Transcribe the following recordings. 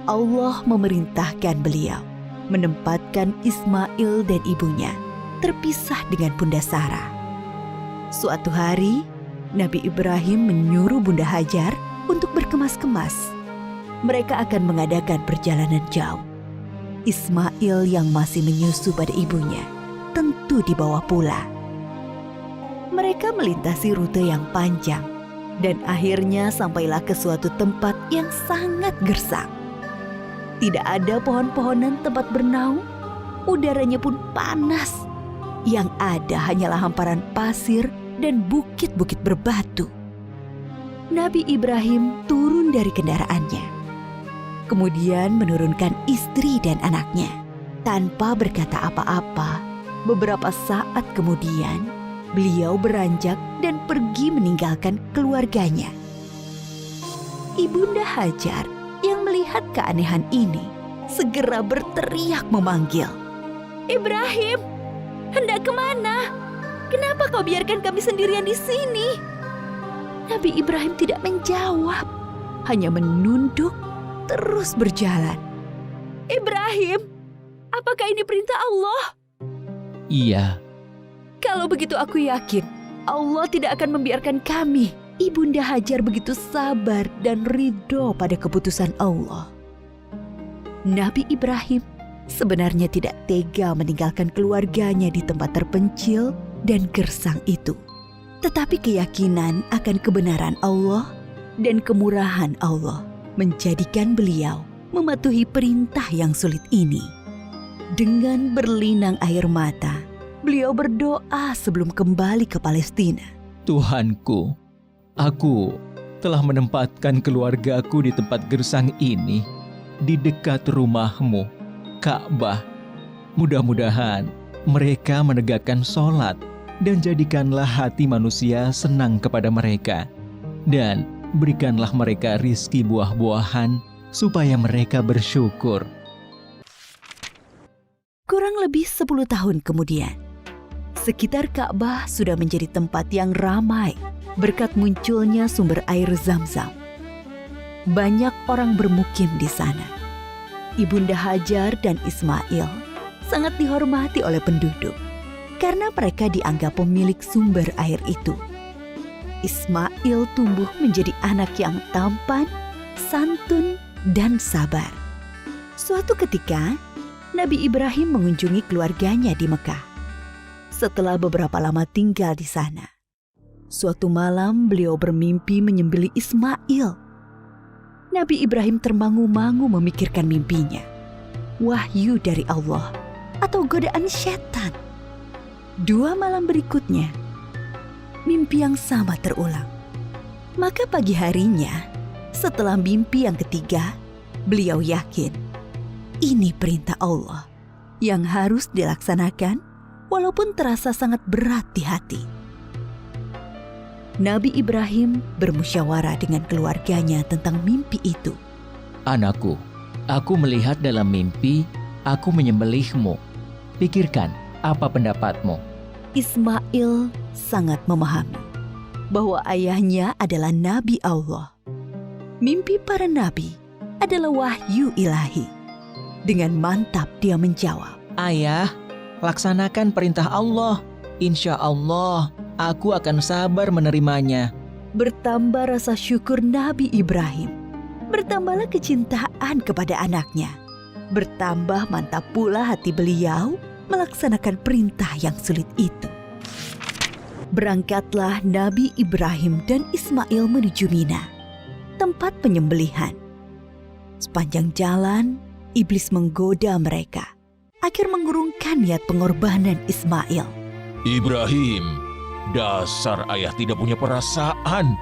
Allah memerintahkan beliau menempatkan Ismail dan ibunya terpisah dengan Bunda Sarah. Suatu hari, Nabi Ibrahim menyuruh Bunda Hajar untuk berkemas-kemas. Mereka akan mengadakan perjalanan jauh. Ismail yang masih menyusu pada ibunya tentu dibawa pula. Mereka melintasi rute yang panjang dan akhirnya sampailah ke suatu tempat yang sangat gersang. Tidak ada pohon-pohonan tempat bernaung, udaranya pun panas. Yang ada hanyalah hamparan pasir dan bukit-bukit berbatu. Nabi Ibrahim turun dari kendaraannya, kemudian menurunkan istri dan anaknya. Tanpa berkata apa-apa, beberapa saat kemudian, beliau beranjak dan pergi meninggalkan keluarganya. Ibunda Hajar yang melihat keanehan ini segera berteriak memanggil, "Ibrahim, hendak kemana? Kenapa kau biarkan kami sendirian di sini?" Nabi Ibrahim tidak menjawab, hanya menunduk terus berjalan. "Ibrahim, apakah ini perintah Allah?" Iya. "Kalau begitu aku yakin Allah tidak akan membiarkan kami." Ibunda Hajar begitu sabar dan ridho pada keputusan Allah. Nabi Ibrahim sebenarnya tidak tega meninggalkan keluarganya di tempat terpencil dan gersang itu. Tetapi keyakinan akan kebenaran Allah dan kemurahan Allah menjadikan beliau mematuhi perintah yang sulit ini. Dengan berlinang air mata, beliau berdoa sebelum kembali ke Palestina. Tuhanku, aku telah menempatkan keluargaku di tempat gersang ini, di dekat rumah-Mu, Ka'bah. Mudah-mudahan mereka menegakkan sholat dan jadikanlah hati manusia senang kepada mereka. Dan berikanlah mereka rizki buah-buahan supaya mereka bersyukur. Kurang lebih 10 tahun kemudian, sekitar Ka'bah sudah menjadi tempat yang ramai berkat munculnya sumber air Zam-Zam. Banyak orang bermukim di sana. Ibunda Hajar dan Ismail sangat dihormati oleh penduduk karena mereka dianggap pemilik sumber air itu. Ismail tumbuh menjadi anak yang tampan, santun, dan sabar. Suatu ketika, Nabi Ibrahim mengunjungi keluarganya di Mekah. Setelah beberapa lama tinggal di sana, suatu malam beliau bermimpi menyembelih Ismail. Nabi Ibrahim termangu-mangu memikirkan mimpinya. Wahyu dari Allah atau godaan setan? 2 malam berikutnya, mimpi yang sama terulang. Maka pagi harinya, setelah mimpi yang ketiga, beliau yakin ini perintah Allah yang harus dilaksanakan walaupun terasa sangat berat di hati. Nabi Ibrahim bermusyawarah dengan keluarganya tentang mimpi itu. Anakku, aku melihat dalam mimpi, aku menyembelihmu. Pikirkan, apa pendapatmu? Ismail sangat memahami bahwa ayahnya adalah Nabi Allah. Mimpi para nabi adalah wahyu ilahi. Dengan mantap dia menjawab, Ayah, laksanakan perintah Allah. Insya Allah, aku akan sabar menerimanya. Bertambah rasa syukur Nabi Ibrahim. Bertambahlah kecintaan kepada anaknya. Bertambah mantap pula hati beliau melaksanakan perintah yang sulit itu. Berangkatlah Nabi Ibrahim dan Ismail menuju Mina, tempat penyembelihan. Sepanjang jalan, iblis menggoda mereka agar mengurungkan niat pengorbanan Ismail. Ibrahim, dasar ayah tidak punya perasaan.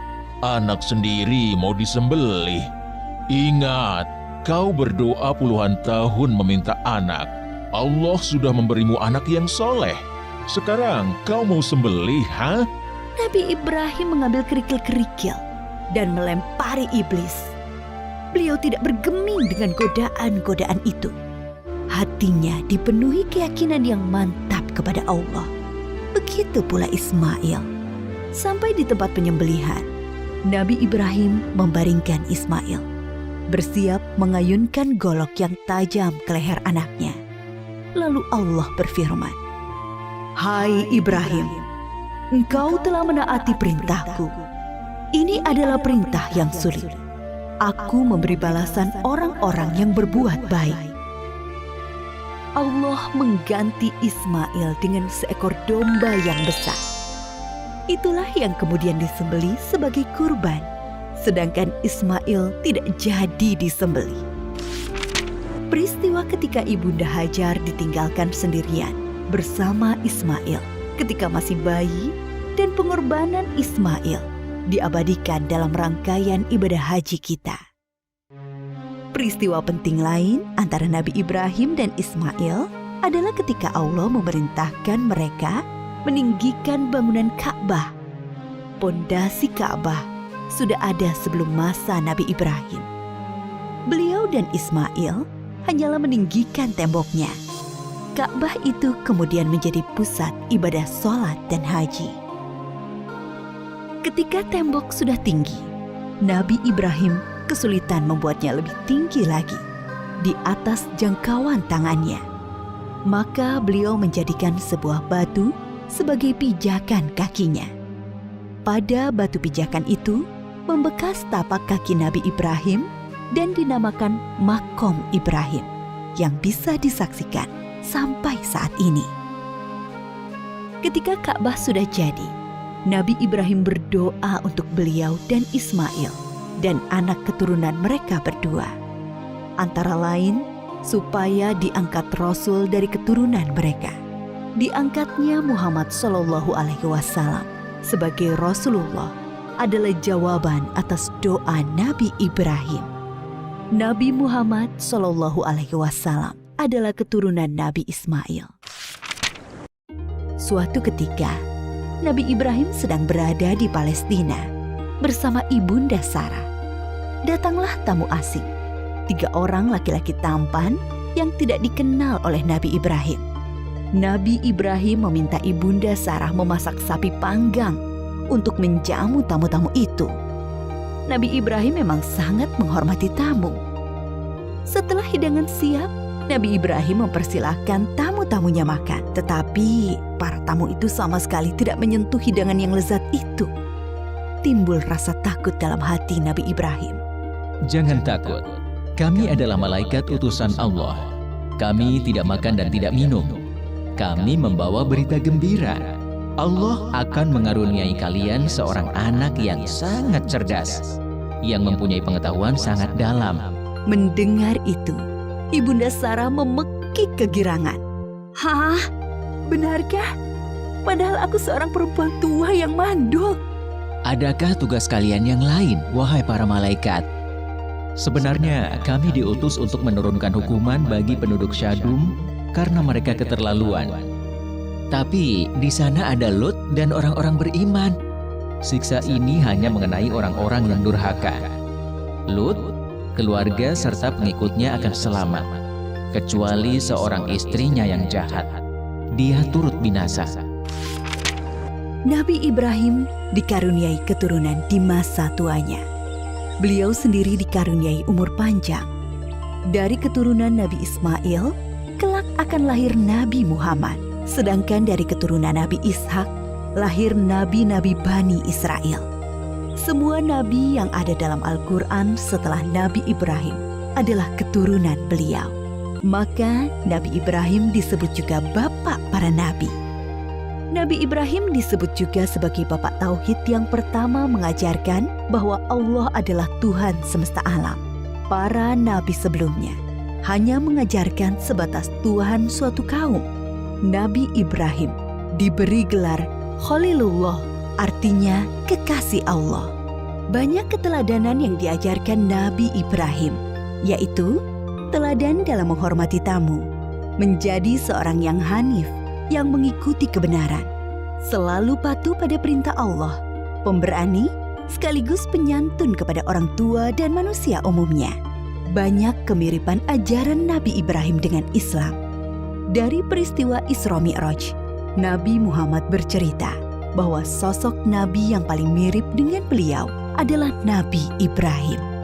Anak sendiri mau disembelih. Ingat, kau berdoa puluhan tahun meminta anak. Allah sudah memberimu anak yang soleh. Sekarang kau mau sembelih, ha? Nabi Ibrahim mengambil kerikil-kerikil dan melempari iblis. Beliau tidak bergeming dengan godaan-godaan itu. Hatinya dipenuhi keyakinan yang mantap kepada Allah. Begitu pula Ismail. Sampai di tempat penyembelihan, Nabi Ibrahim membaringkan Ismail, bersiap mengayunkan golok yang tajam ke leher anaknya. Lalu Allah berfirman, "Hai Ibrahim, engkau telah menaati perintahku. Ini adalah perintah yang sulit. Aku memberi balasan orang-orang yang berbuat baik." Allah mengganti Ismail dengan seekor domba yang besar. Itulah yang kemudian disembelih sebagai kurban, sedangkan Ismail tidak jadi disembelih. Peristiwa ketika Ibunda Hajar ditinggalkan sendirian bersama Ismail ketika masih bayi dan pengorbanan Ismail diabadikan dalam rangkaian ibadah haji kita. Peristiwa penting lain antara Nabi Ibrahim dan Ismail adalah ketika Allah memerintahkan mereka meninggikan bangunan Ka'bah. Pondasi Ka'bah sudah ada sebelum masa Nabi Ibrahim. Beliau dan Ismail hanyalah meninggikan temboknya. Ka'bah itu kemudian menjadi pusat ibadah sholat dan haji. Ketika tembok sudah tinggi, Nabi Ibrahim kesulitan membuatnya lebih tinggi lagi, di atas jangkauan tangannya. Maka beliau menjadikan sebuah batu sebagai pijakan kakinya. Pada batu pijakan itu membekas tapak kaki Nabi Ibrahim dan dinamakan Makom Ibrahim yang bisa disaksikan sampai saat ini. Ketika Ka'bah sudah jadi, Nabi Ibrahim berdoa untuk beliau dan Ismail dan anak keturunan mereka berdua. Antara lain, supaya diangkat Rasul dari keturunan mereka. Diangkatnya Muhammad SAW sebagai Rasulullah adalah jawaban atas doa Nabi Ibrahim. Nabi Muhammad SAW adalah keturunan Nabi Ismail. Suatu ketika, Nabi Ibrahim sedang berada di Palestina bersama Ibunda Sarah. Datanglah tamu asing, 3 orang laki-laki tampan yang tidak dikenal oleh Nabi Ibrahim. Nabi Ibrahim meminta Ibunda Sarah memasak sapi panggang untuk menjamu tamu-tamu itu. Nabi Ibrahim memang sangat menghormati tamu. Setelah hidangan siap, Nabi Ibrahim mempersilahkan tamu-tamunya makan. Tetapi para tamu itu sama sekali tidak menyentuh hidangan yang lezat itu. Timbul rasa takut dalam hati Nabi Ibrahim. Jangan takut, kami adalah malaikat utusan Allah. Kami tidak makan dan tidak minum. Kami membawa berita gembira. Allah akan mengaruniai kalian seorang anak yang sangat cerdas, yang mempunyai pengetahuan sangat dalam. Mendengar itu, Ibunda Sarah memekik kegirangan. "Hah? Benarkah? Padahal aku seorang perempuan tua yang mandul." Adakah tugas kalian yang lain, wahai para malaikat? Sebenarnya kami diutus untuk menurunkan hukuman bagi penduduk Syadum karena mereka keterlaluan. Tapi di sana ada Lut dan orang-orang beriman. Siksa ini hanya mengenai orang-orang yang durhaka. Lut, keluarga serta pengikutnya akan selamat, kecuali seorang istrinya yang jahat. Dia turut binasa. Nabi Ibrahim dikaruniai keturunan di masa tuanya. Beliau sendiri dikaruniai umur panjang. Dari keturunan Nabi Ismail, kelak akan lahir Nabi Muhammad. Sedangkan dari keturunan Nabi Ishak, lahir nabi-nabi Bani Israel. Semua nabi yang ada dalam Al-Quran setelah Nabi Ibrahim adalah keturunan beliau. Maka Nabi Ibrahim disebut juga bapak para nabi. Nabi Ibrahim disebut juga sebagai bapak tauhid yang pertama mengajarkan bahwa Allah adalah Tuhan semesta alam. Para nabi sebelumnya hanya mengajarkan sebatas Tuhan suatu kaum. Nabi Ibrahim diberi gelar Khalilullah, artinya kekasih Allah. Banyak keteladanan yang diajarkan Nabi Ibrahim, yaitu teladan dalam menghormati tamu, menjadi seorang yang hanif, yang mengikuti kebenaran, selalu patuh pada perintah Allah, pemberani, sekaligus penyantun kepada orang tua dan manusia umumnya. Banyak kemiripan ajaran Nabi Ibrahim dengan Islam. Dari peristiwa Isra Mi'raj, Nabi Muhammad bercerita bahwa sosok nabi yang paling mirip dengan beliau adalah Nabi Ibrahim.